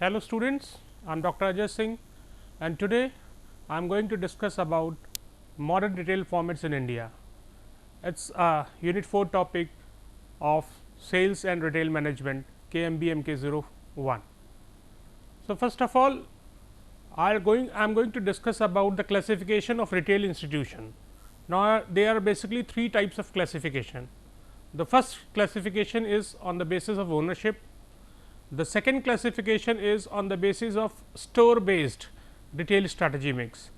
Hello students, I am Dr. Ajay Singh and today I am going to discuss about modern retail formats in India. It is a unit 4 topic of sales and retail management KMB MK01. So, first of all I am going to discuss about the classification of retail institution. Now, there are basically three types of classification. The first classification is on the basis of ownership. The second classification is on the basis of store based retail strategy mix,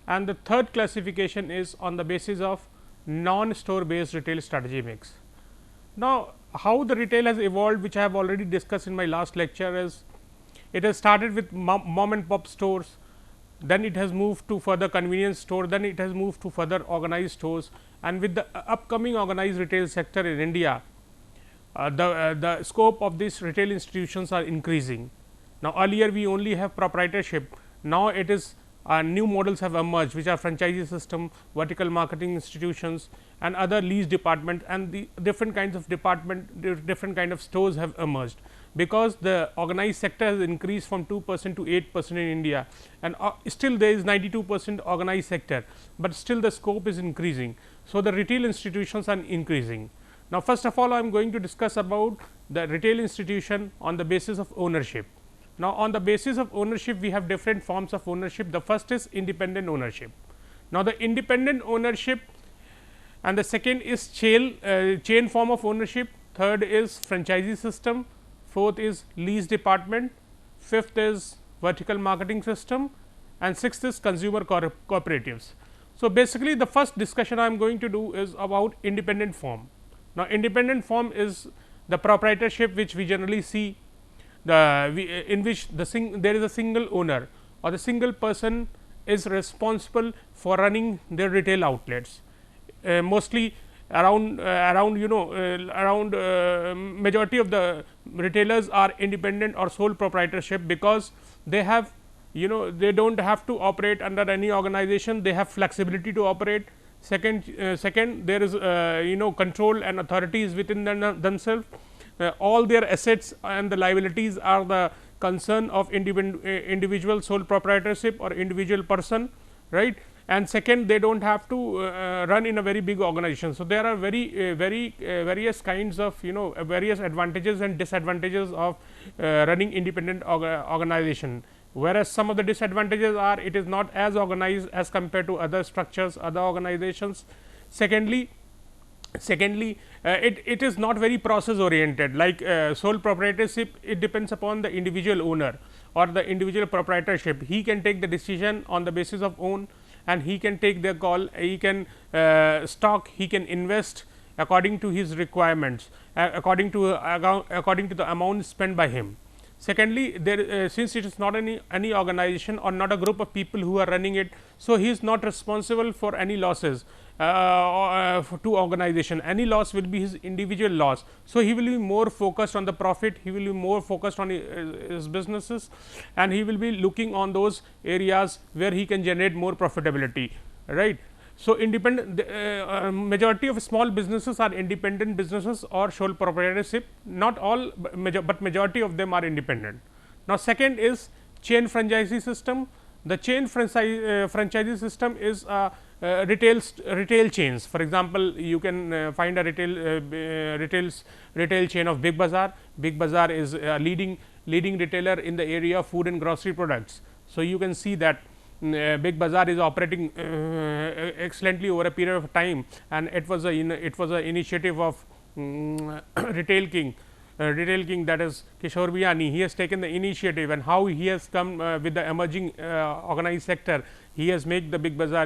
and the third classification is on the basis of non store based retail strategy mix. Now, how the retail has evolved, which I have already discussed in my last lecture, is it has started with mom and pop stores, then it has moved to further convenience store, then it has moved to further organized stores, and with the upcoming organized retail sector in India, the scope of these retail institutions are increasing. Now, earlier we only have proprietorship, now it is new models have emerged, which are franchisee system, vertical marketing institutions and other lease department, and the different kinds of different kind of stores have emerged, because the organized sector has increased from 2% to 8% in India, and still there is 92% organized sector, but still the scope is increasing. So, the retail institutions are increasing. Now, first of all I am going to discuss about the retail institution on the basis of ownership. Now, on the basis of ownership we have different forms of ownership. The first is independent ownership. Now, the independent ownership, and the second is chain form of ownership, third is franchisee system, fourth is lease department, fifth is vertical marketing system, and sixth is consumer cooperatives. So, basically the first discussion I am going to do is about independent form. Now, independent form is the proprietorship, which we generally see in which there is a single owner or the single person is responsible for running their retail outlets. Mostly around majority of the retailers are independent or sole proprietorship, because they have they do not have to operate under any organization, they have flexibility to operate. Second, there is control and authorities within themselves. All their assets and the liabilities are the concern of individual sole proprietorship or individual person, right. And second, they do not have to run in a very big organization. So, there are various kinds of various advantages and disadvantages of running independent organization. Whereas, some of the disadvantages are it is not as organized as compared to other structures, other organizations. Secondly, it is not very process oriented, like sole proprietorship. It depends upon the individual owner or the individual proprietorship. He can take the decision on the basis of own, and he can take the call, he can stock, he can invest according to his requirements, according to the amount spent by him. Secondly, since it is not any organization or not a group of people who are running it, so he is not responsible for any losses to organization. Any loss will be his individual loss. So, he will be more focused on the profit, he will be more focused on his businesses, and he will be looking on those areas where he can generate more profitability, right. So, majority of small businesses are independent businesses or sole proprietorship, not all, but majority of them are independent. Now, second is chain franchisee system. The chain franchisee system is retail chains. For example, you can find a retail chain of Big Bazaar. Big Bazaar is a leading retailer in the area of food and grocery products. So, you can see that Big Bazaar is operating excellently over a period of time, and it was a initiative of Retail King, that is Kishore Biyani. He has taken the initiative, and how he has come with the emerging organized sector. He has made the Big Bazaar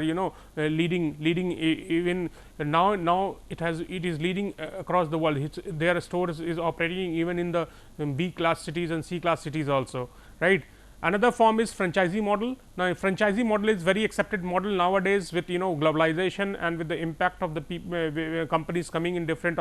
leading even now it is leading across the world. Their stores is operating even in the B class cities and C class cities also, right. Another form is franchisee model. Now, a franchisee model is very accepted model nowadays with globalization and with the impact of the companies coming in different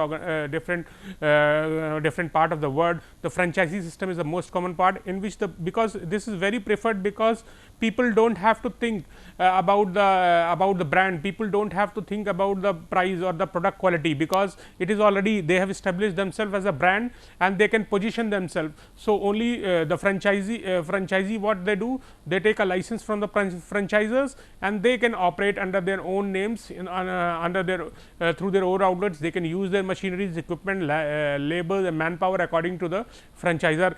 different part of the world. The franchisee system is the most common part, in which because this is very preferred, because people do not have to think about the brand, people do not have to think about the price or the product quality, because it is already they have established themselves as a brand and they can position themselves. So, only the franchisee what they do, they take a license from the franchisors and they can operate under their own names under their through their own outlets. They can use their machineries, equipment, labor and manpower according to the franchisor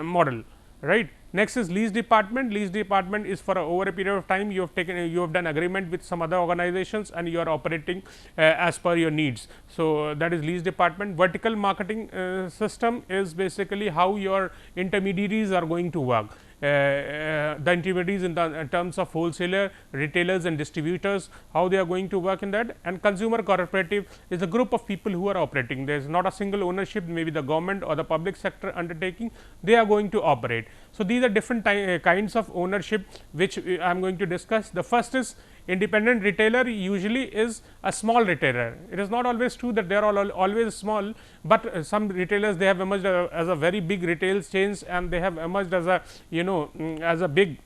model, right. Next is lease department. Lease department is for over a period of time you have done agreement with some other organizations and you are operating as per your needs. So, that is lease department. Vertical marketing system is basically how your intermediaries are going to work. The intermediaries in terms of wholesaler, retailers and distributors, how they are going to work in that. And consumer cooperative is a group of people who are operating. There is not a single ownership, maybe the government or the public sector undertaking, they are going to operate. So, these are different kinds of ownership which I am going to discuss. The first is independent retailer, usually is a small retailer. It is not always true that they are always small, but some retailers they have emerged as a very big retail chains and they have emerged as a as a big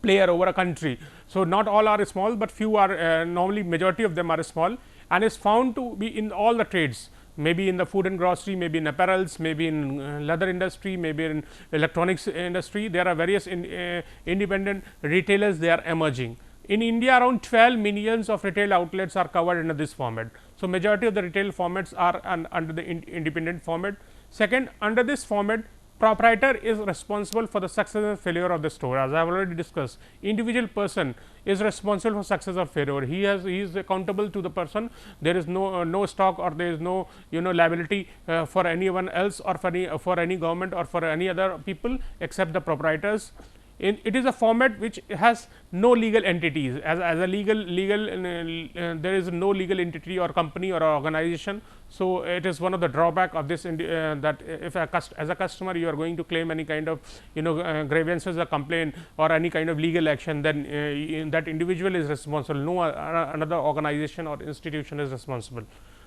player over a country. So, not all are small, but few are normally majority of them are small and is found to be in all the trades, maybe in the food and grocery, maybe in apparels, maybe in leather industry, maybe in electronics industry. There are various independent retailers, they are emerging. In India, around 12 millions of retail outlets are covered under this format. So, majority of the retail formats are under the independent format. Second, under this format, proprietor is responsible for the success and failure of the store. As I have already discussed, individual person is responsible for success or failure. He is accountable to the person. There is no stock or there is no liability for anyone else or for any government or for any other people except the proprietors. It is a format which has no legal entities as a legal there is no legal entity or company or organization. So, it is one of the drawback of this that if as a customer you are going to claim any kind of grievances or complaint or any kind of legal action, then that individual is responsible, no another organization or institution is responsible.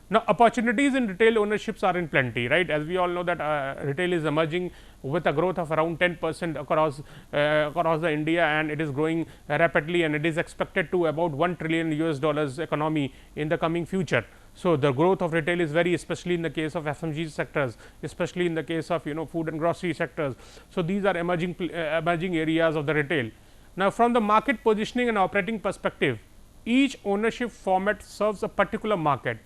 Now, opportunities in retail ownerships are in plenty, right. As we all know that retail is emerging with a growth of around 10% across the India, and it is growing rapidly and it is expected to about $1 trillion US economy in the coming future. So, the growth of retail is very, especially in the case of FMG sectors, especially in the case of food and grocery sectors. So, these are emerging areas of the retail. Now, from the market positioning and operating perspective, each ownership format serves a particular market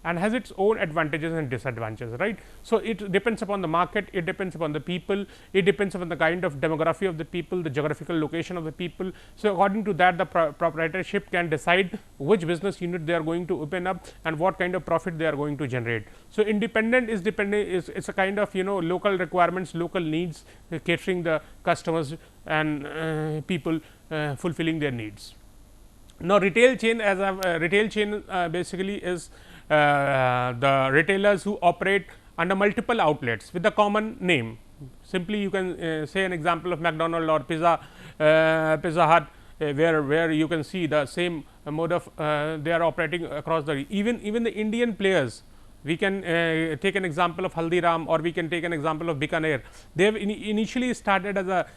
and has its own advantages and disadvantages, right. So, it depends upon the market, it depends upon the people, it depends upon the kind of demography of the people, the geographical location of the people. So, according to that, the proprietorship can decide which business unit they are going to open up and what kind of profit they are going to generate. So, independent is it's a kind of local requirements, local needs, catering the customers and people fulfilling their needs. Now, retail chain basically is the retailers who operate under multiple outlets with a common name. Simply you can say an example of McDonald or Pizza Hut, where you can see the same mode of they are operating across the even the Indian players. We can take an example of Haldiram, or we can take an example of Bikaner. They have initially started as a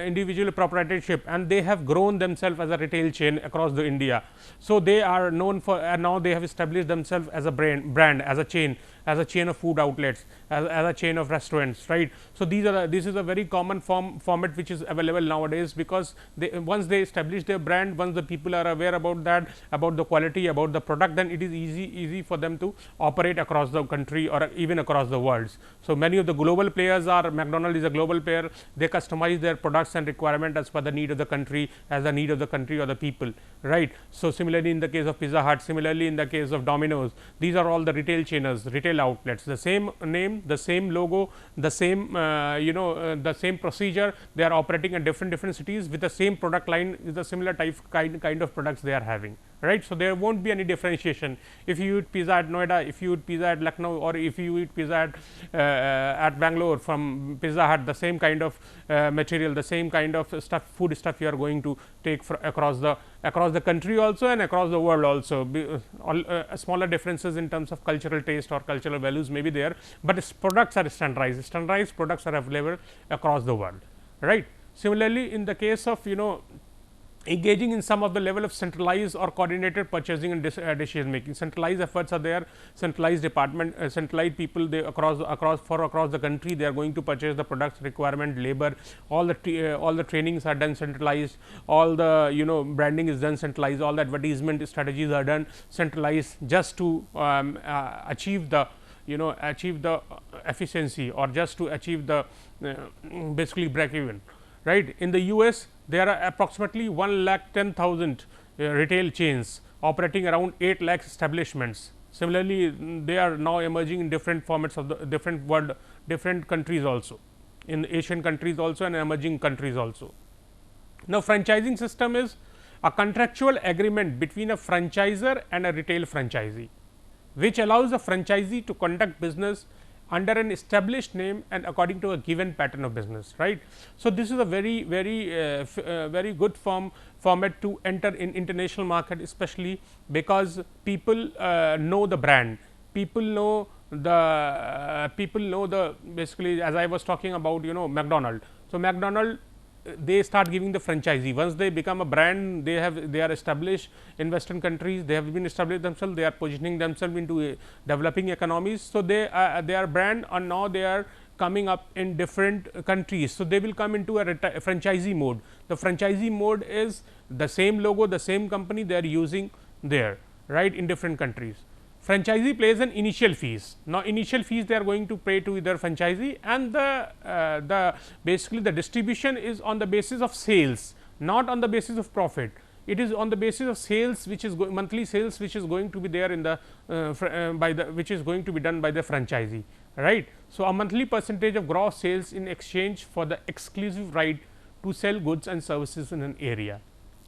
individual proprietorship, and they have grown themselves as a retail chain across the India. So, they are known for, and now they have established themselves as a brand, as a chain of food outlets, as a chain of restaurants, right. So, this is a very common format which is available nowadays, because once they establish their brand, once the people are aware about that, about the quality, about the product, then it is easy for them to operate across the country or even across the world. So, many of the global players are, McDonald is a global player, they customize their products and requirement as per the need of the country, as the need of the country or the people, right. So, similarly in the case of Pizza Hut, similarly in the case of Domino's, these are all the retail retail outlets, the same name, the same logo, the same the same procedure, they are operating in different cities with the same product line, with the similar kind of products they are having, right. So, there will not be any differentiation if you eat pizza at Noida, if you eat pizza at Lucknow, or if you eat pizza at Bangalore from Pizza Hut, the same kind of material, the same kind of stuff, food stuff you are going to take across the country also and across the world also. Smaller differences in terms of cultural taste or cultural values may be there, but its products are standardized. Standardized products are available across the world, right. Similarly, in the case of engaging in some of the level of centralized or coordinated purchasing and decision making. Centralized efforts are there, centralized department, centralized people they across the country, they are going to purchase the products, requirement, labor, all the trainings are done centralized, all the branding is done centralized, all the advertisement strategies are done centralized, just to achieve the efficiency, or just to achieve the basically break even, right. In the US, there are approximately 1,10,000 retail chains operating around 8 lakh establishments. Similarly, they are now emerging in different formats of the different world, different countries also, in Asian countries also and emerging countries also. Now, franchising system is a contractual agreement between a franchisor and a retail franchisee, which allows a franchisee to conduct business under an established name and according to a given pattern of business, right. So, this is a very very good format to enter in international market, especially because people know the brand, people know the basically, as I was talking about McDonald. So, McDonald, they start giving the franchisee. Once they become a brand, they are established in Western countries, they have been established themselves, they are positioning themselves into developing economies. So, they are brand, and now they are coming up in different countries. So, they will come into a franchisee mode. The franchisee mode is the same logo, the same company they are using there, right, in different countries. Franchisee pays an initial fees. Now, initial fees they are going to pay to their franchisee, and the basically the distribution is on the basis of sales, not on the basis of profit. It is on the basis of sales, which is monthly sales, which is going to be there in the which is going to be done by the franchisee, right. So, a monthly percentage of gross sales in exchange for the exclusive right to sell goods and services in an area,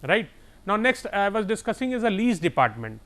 right. Now, next I was discussing is a lease department.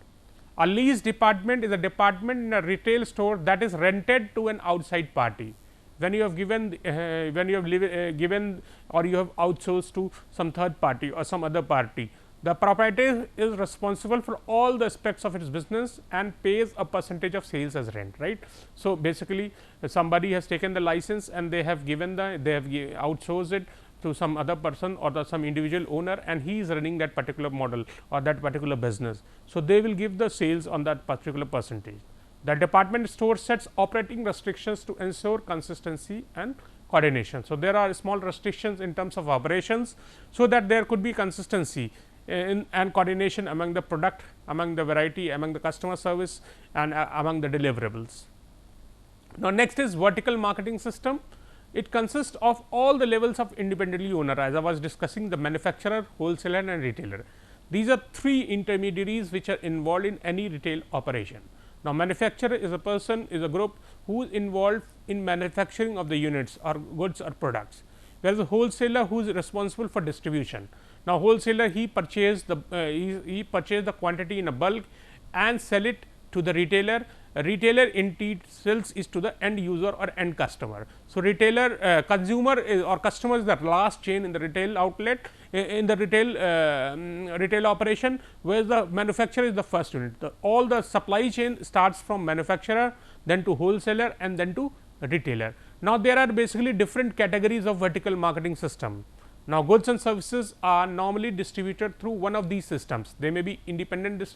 A lease department is a department in a retail store that is rented to an outside party. When you have given given or you have outsourced to some third party or some other party, the proprietor is responsible for all the aspects of its business and pays a percentage of sales as rent, right. So, basically somebody has taken the license and they have outsourced it to some other person or some individual owner, and he is running that particular model or that particular business. So, they will give the sales on that particular percentage. The department store sets operating restrictions to ensure consistency and coordination. So, there are small restrictions in terms of operations, so that there could be consistency and coordination among the product, among the variety, among the customer service, and among the deliverables. Now, next is vertical marketing system. It consists of all the levels of independently owner, as I was discussing, the manufacturer, wholesaler and retailer. These are three intermediaries which are involved in any retail operation. Now, manufacturer is a person, is a group who is involved in manufacturing of the units or goods or products, whereas a wholesaler who is responsible for distribution. Now, wholesaler he purchase the quantity in a bulk and sell it to the retailer. A retailer in sells is to the end user or end customer. So, retailer consumer is or customer is the last chain in the retail outlet in the retail operation, whereas the manufacturer is the first unit. All the supply chain starts from manufacturer, then to wholesaler and then to retailer. Now, there are basically different categories of vertical marketing system. Now, goods and services are normally distributed through one of these systems. They may be independent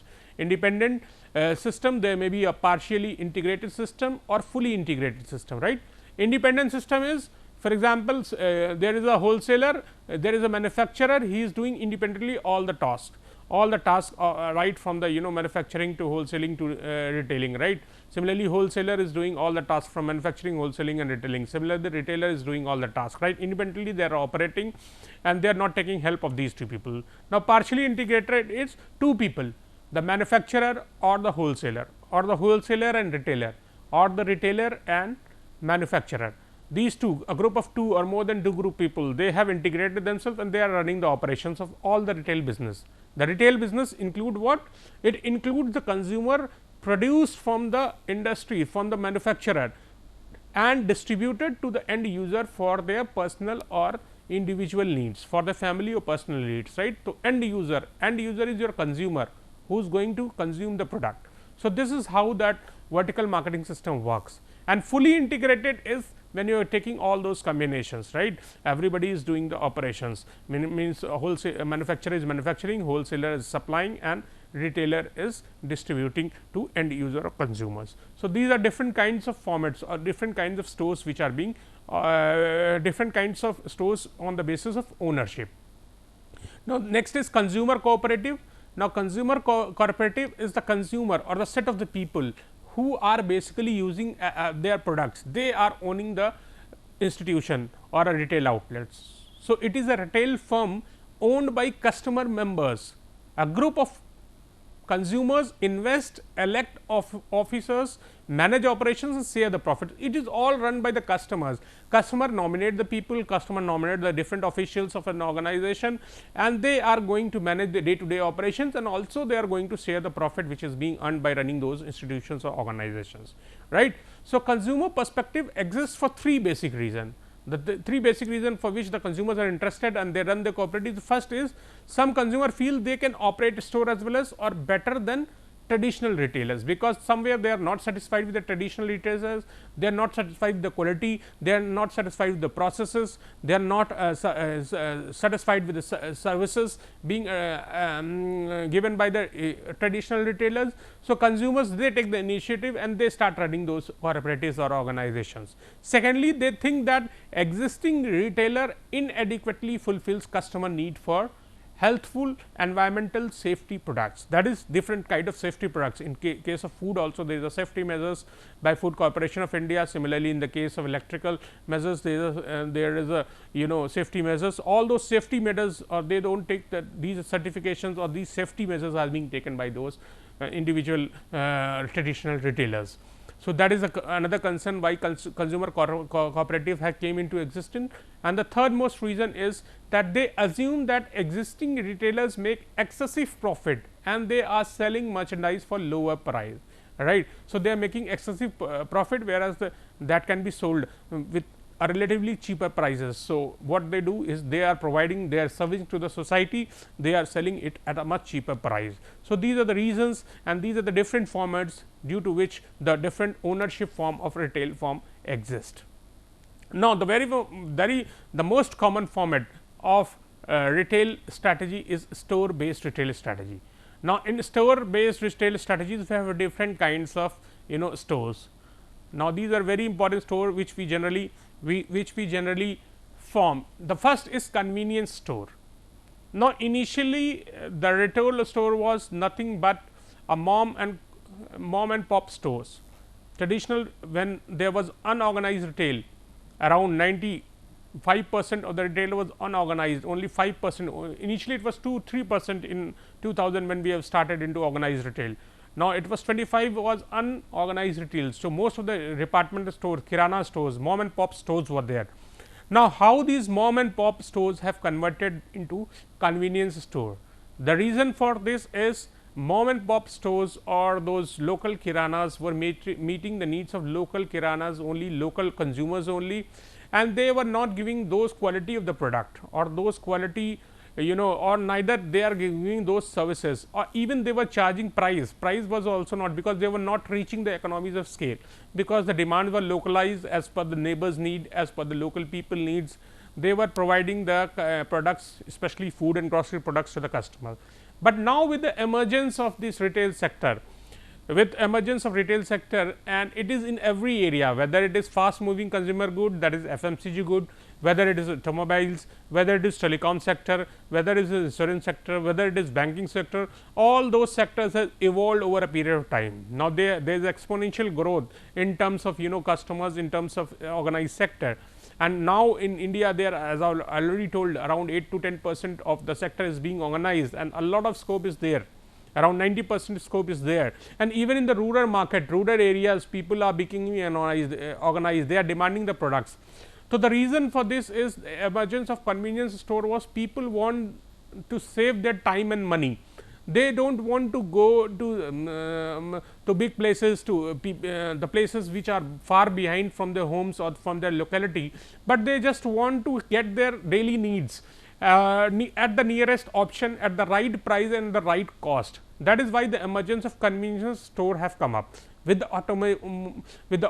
system, there may be a partially integrated system or fully integrated system, right. Independent system is, for example, there is a wholesaler, there is a manufacturer, he is doing independently all the tasks right from the manufacturing to wholesaling to retailing, right. Similarly, wholesaler is doing all the tasks from manufacturing, wholesaling and retailing. Similarly, the retailer is doing all the tasks, right. Independently they are operating and they are not taking help of these two people. Now, partially integrated is two people, the manufacturer or the wholesaler and retailer. or the retailer and manufacturer. These two, a group of two or more than two group people, they have integrated themselves and they are running the operations of all the retail business. The retail business include what? It includes the consumer produced from the industry, from the manufacturer, and distributed to the end user for their personal or individual needs, for the family or personal needs, right. So, end user is your consumer who is going to consume the product. So, this is how that vertical marketing system works, and fully integrated is when you are taking all those combinations, right. Everybody is doing the operations, means wholesale manufacturer is manufacturing, wholesaler is supplying, and retailer is distributing to end user or consumers. So, these are different kinds of formats or different kinds of stores which are being different kinds of stores on the basis of ownership. Now, next is consumer cooperative. Now, consumer cooperative is the consumer or the set of the people who are basically using their products. They are owning the institution or a retail outlets. So, it is a retail firm owned by customer members. A group of consumers invest, elect officers, manage operations and share the profit. It is all run by the customers. Customer nominate the people, customer nominate the different officials of an organization, and they are going to manage the day to day operations, and also they are going to share the profit which is being earned by running those institutions or organizations, right. So, consumer perspective exists for three basic reasons. The three basic reasons for which the consumers are interested and they run the cooperative. The first is, some consumer feel they can operate a store as well as or better than traditional retailers, because somewhere they are not satisfied with the traditional retailers, they are not satisfied with the quality, they are not satisfied with the processes, they are not satisfied with the services being given by the traditional retailers. So, consumers they take the initiative and they start running those cooperatives or organizations. Secondly, they think that existing retailer inadequately fulfills customer need for healthful environmental safety products, that is different kind of safety products. In case of food also there is a safety measures by Food Corporation of India. Similarly, in the case of electrical measures there is a safety measures. All those safety measures or they do not take these certifications or these safety measures are being taken by those individual traditional retailers. So, that is another concern why consumer cooperative has came into existence. And the third most reason is that they assume that existing retailers make excessive profit and they are selling merchandise for lower price, right. So, they are making excessive profit, whereas that can be sold with a relatively cheaper prices. So, what they do is they are providing their service to the society, they are selling it at a much cheaper price. So, these are the reasons and these are the different formats due to which the different ownership form of retail firm exist. Now, the most common format of retail strategy is store based retail strategy. Now, in store based retail strategies we have different kinds of stores. Now, these are very important store which we generally form. The first is convenience store. Now, initially the retail store was nothing but a mom and pop stores. Traditional, when there was unorganized retail, around 95% of the retail was unorganized, only 5%. Initially it was 2-3% in 2000 when we have started into organized retail. Now, it was 25 was unorganized retail. So, most of the department stores, kirana stores, mom and pop stores were there. Now, how these mom and pop stores have converted into convenience store? The reason for this is mom and pop stores or those local kiranas were meeting the needs of local kiranas only, local consumers only, and they were not giving those quality of the product or those quality or neither they are giving those services, or even they were charging price was also not, because they were not reaching the economies of scale, because the demands were localized as per the neighbors need, as per the local people needs. They were providing the products, especially food and grocery products, to the customer. But now, with the emergence of this retail sector, and it is in every area, whether it is fast moving consumer good, that is FMCG good, whether it is automobiles, whether it is telecom sector, whether it is insurance sector, whether it is banking sector, all those sectors have evolved over a period of time. Now, there is exponential growth in terms of customers, in terms of organized sector. And now, in India, there, as I already told, around 8 to 10% of the sector is being organized and a lot of scope is there. around 90% scope is there. And even in the rural market, rural areas, people are becoming organized, they are demanding the products. So, the reason for this is the emergence of convenience store was people want to save their time and money. They do not want to go to big places, to the places which are far behind from their homes or from their locality, but they just want to get their daily needs at the nearest option, at the right price and the right cost. That is why the emergence of convenience store have come up with the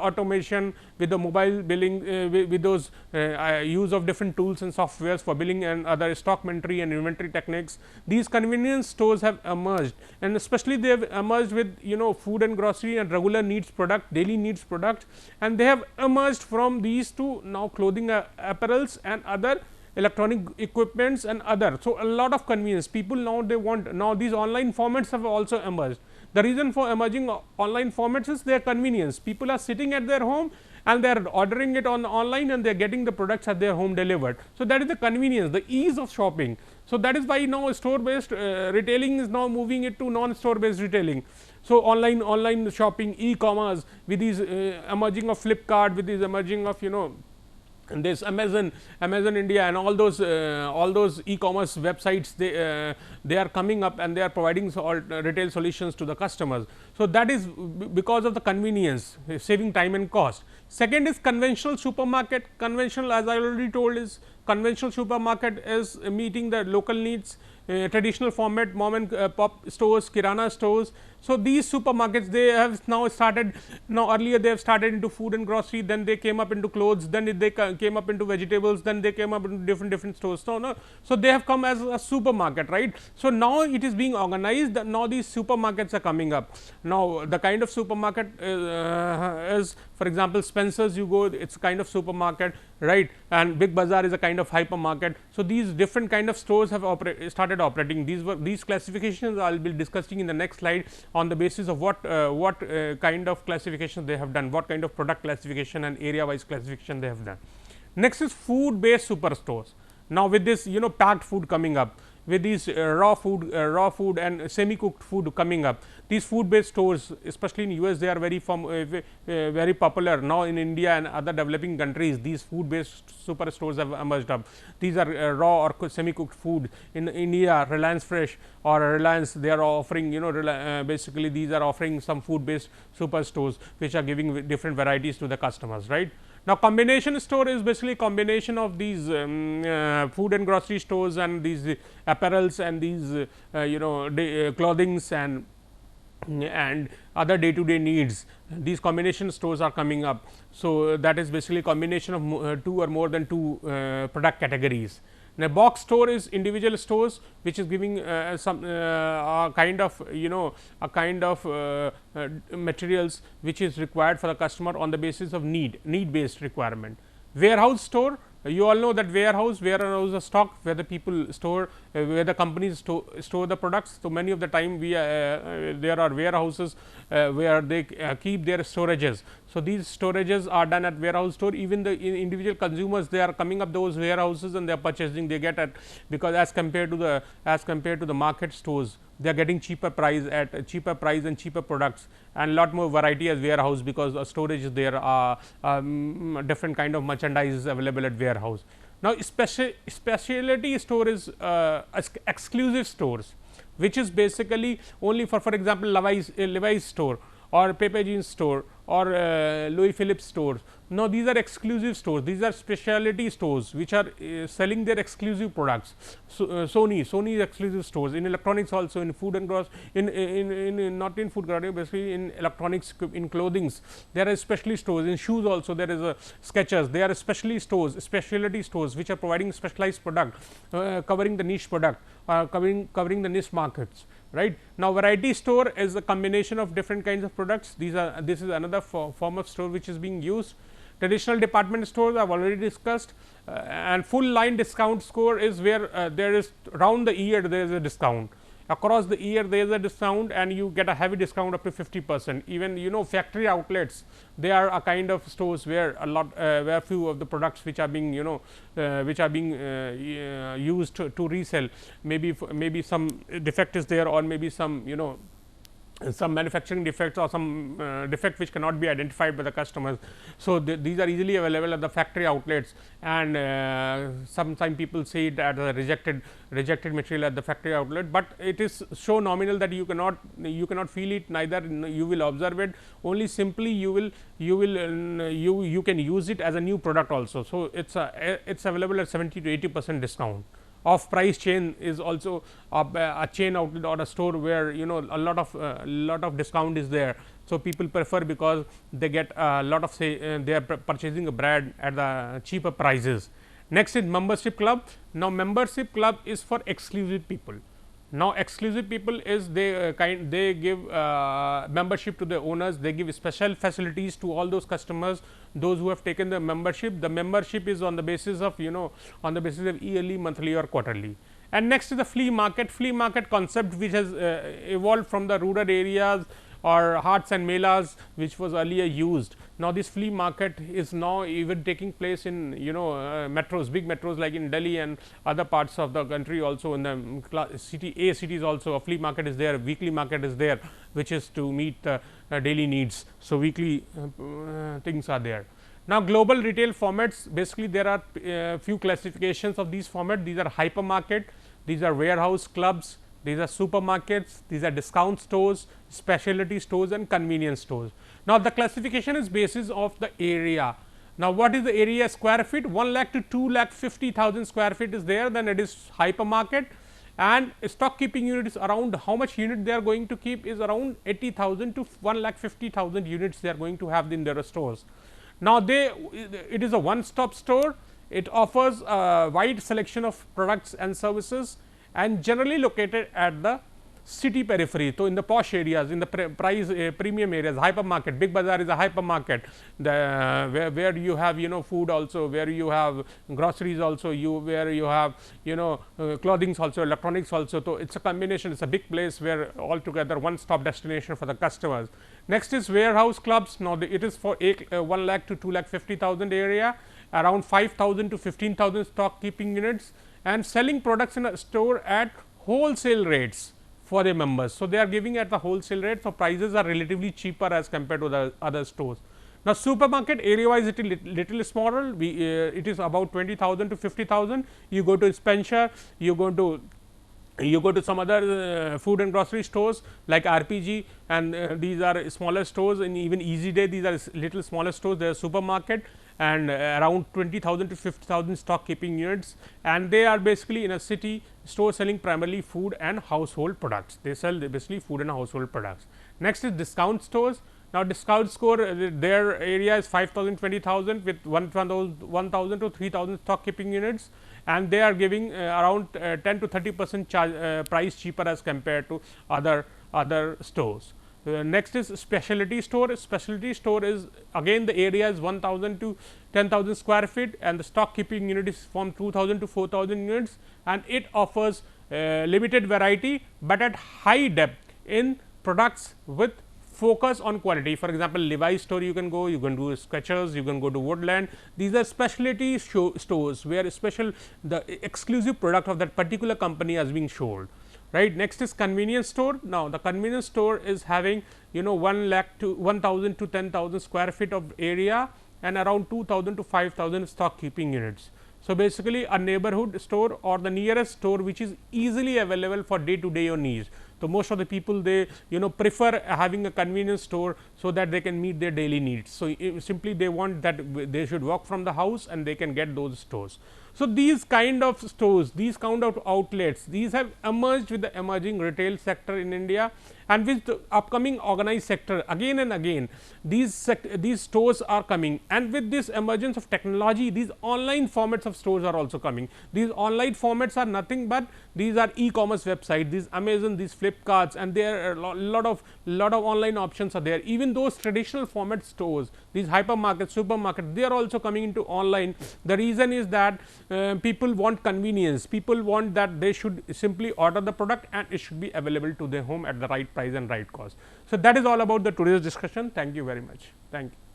automation, with the mobile billing, with those use of different tools and softwares for billing and other stock inventory and inventory techniques. These convenience stores have emerged, and especially they have emerged with food and grocery and regular needs product, daily needs product, and they have emerged from these to now clothing, apparels and other electronic equipments and other. So, a lot of convenience, people now they want, now these online formats have also emerged. The reason for emerging online formats is their convenience. People are sitting at their home and they are ordering it on online and they are getting the products at their home delivered. So, that is the convenience, the ease of shopping. So, that is why now store based retailing is now moving it to non store based retailing. So, online shopping, e-commerce, with these emerging of Flipkart, with these emerging of and this Amazon India and all those e-commerce websites, they are coming up and they are providing retail solutions to the customers. So, that is because of the convenience, saving time and cost. Second is conventional supermarket. Conventional, as I already told, is conventional supermarket is meeting the local needs. Traditional format, mom and pop stores, kirana stores. So, these supermarkets, they have now started, earlier they have started into food and grocery, then they came up into clothes, then they came up into vegetables, then they came up into different stores. So, they have come as a supermarket, right. So, now it is being organized, now these supermarkets are coming up. Now, the kind of supermarket is, for example, Spencer's, you go, it is a kind of supermarket, right, and Big Bazaar is a kind of hypermarket. So, these different kind of stores have started operating. These classifications I will be discussing in the next slide on the basis of what kind of classification they have done, what kind of product classification and area wise classification they have done. Next is food based superstores. Now, with this packed food coming up, with these raw food and semi cooked food coming up, these food based stores, especially in US, they are very popular. Now, in India and other developing countries, these food based superstores have emerged up. These are raw or semi cooked food. In India, Reliance Fresh or Reliance, they are offering basically these are offering some food based superstores which are giving different varieties to the customers, right. Now, combination store is basically combination of these food and grocery stores and these apparels and these clothings and other day to day needs. These combination stores are coming up. So, that is basically combination of two or more than two product categories. Now, box store is individual stores which is giving some a kind of materials which is required for the customer on the basis of need based requirement. Warehouse store, you all know that warehouse a stock where the people store, where the companies store the products. So, many of the time there are warehouses where they keep their storages. So, these storages are done at warehouse store. Even the individual consumers, they are coming up those warehouses and they are purchasing, they get at, because as compared to the market stores, they are getting cheaper price and cheaper products and lot more variety as warehouse, because storage is there, different kind of merchandise is available at warehouse. Now, specialty store is exclusive stores, which is basically only for example, Levi's store or Pepe Jeans store or Louis Phillips stores. Now, these are exclusive stores, these are specialty stores which are selling their exclusive products. So, Sony exclusive stores, in electronics also, in food and grocery, in not in food grocery, basically in electronics, in clothings, there are specialty stores. In shoes also there is a Skechers, there are specialty stores, specialty stores which are providing specialized product, covering the niche product, covering the niche markets. Right. Now, variety store is a combination of different kinds of products. This is another form of store which is being used. Traditional department stores I have already discussed, and full line discount store is where there is round the year there is a discount. across the year there is a discount, and you get a heavy discount up to 50%. Even factory outlets, they are a kind of stores where a lot where few of the products which are being used to resell, maybe some defect is there, or maybe some manufacturing defects, or some defect which cannot be identified by the customers. So, these are easily available at the factory outlets, and sometimes people see it as a rejected material at the factory outlet, but it is so nominal that you cannot feel it, neither you will observe it, only simply you can use it as a new product also. So, it's available at 70 to 80% discount. Off price chain is also a chain outlet or a store where a lot of discount is there. So, people prefer because they get a lot of they are purchasing a brand at the cheaper prices. Next is membership club. Now, membership club is for exclusive people. Now, exclusive people is they give membership to the owners, they give special facilities to all those customers, those who have taken the membership. The membership is on the basis of on the basis of yearly, monthly or quarterly. And next is the flea market concept, which has evolved from the rural areas or Hats and Melas, which was earlier used. Now, this flea market is now even taking place in metros, big metros like in Delhi and other parts of the country, also in the cities also a flea market is there, weekly market is there, which is to meet daily needs. So, weekly things are there. Now, global retail formats, basically there are few classifications of these formats. These are hypermarket, these are warehouse clubs, these are supermarkets, these are discount stores, specialty stores and convenience stores. Now, the classification is basis of the area. Now, what is the area square feet? 1 lakh to 2 lakh 50,000 square feet is there, then it is hypermarket, and stock keeping unit is around how much unit they are going to keep is around 80,000 to 1 lakh 50,000 units they are going to have in their stores. Now, it is a one stop store, it offers a wide selection of products and services, and generally located at the city periphery. So, in the posh areas, in the premium areas, hypermarket, Big Bazaar is a hypermarket, where you have food also, where you have groceries also, where you have clothing also, electronics also. So, it is a combination, it is a big place where altogether one stop destination for the customers. Next is warehouse clubs. Now, it is for 1 lakh to 2 lakh 50,000 area, around 5,000 to 15,000 stock keeping units, and selling products in a store at wholesale rates for their members. So, they are giving at the wholesale rate. So, prices are relatively cheaper as compared to the other stores. Now, supermarket area wise it is little smaller, it is about 20,000 to 50,000. You go to Spencer, you go to some other food and grocery stores like RPG, and these are smaller stores, and even Easy Day, these are little smaller stores, they are supermarket, and around 20,000 to 50,000 stock keeping units, and they are basically in a city store selling primarily food and household products. They sell basically food and household products. Next is discount stores. Now, discount store their area is 5,000 20,000 with 1,000 to 3,000 stock keeping units, and they are giving around 10 to 30% price cheaper as compared to other stores. Next is specialty store. Specialty store is again the area is 1,000 to 10,000 square feet, and the stock keeping unit is from 2,000 to 4,000 units, and it offers limited variety, but at high depth in products with focus on quality. For example, Levi's store you can go do Skechers, you can go to Woodland. These are specialty stores where the exclusive product of that particular company is being sold. Right. Next is convenience store. Now, the convenience store is having 1 lakh to 1,000 to 10,000 square feet of area, and around 2,000 to 5,000 stock keeping units. So, basically a neighborhood store or the nearest store which is easily available for day to day needs. So, most of the people they prefer having a convenience store so that they can meet their daily needs. So, simply they want that they should walk from the house and they can get those stores. So, these kind of stores, these kind of outlets, these have emerged with the emerging retail sector in India, and with the upcoming organized sector again and again these stores are coming, and with this emergence of technology these online formats of stores are also coming. These online formats are nothing but these are e-commerce websites, these Amazon, these Flipkarts, and there are a lot of online options are there. Even those traditional format stores, these hypermarkets, supermarkets, they are also coming into online. The reason is that people want convenience, people want that they should simply order the product and it should be available to their home at the right price and right cost. So, that is all about the today's discussion. Thank you very much. Thank you.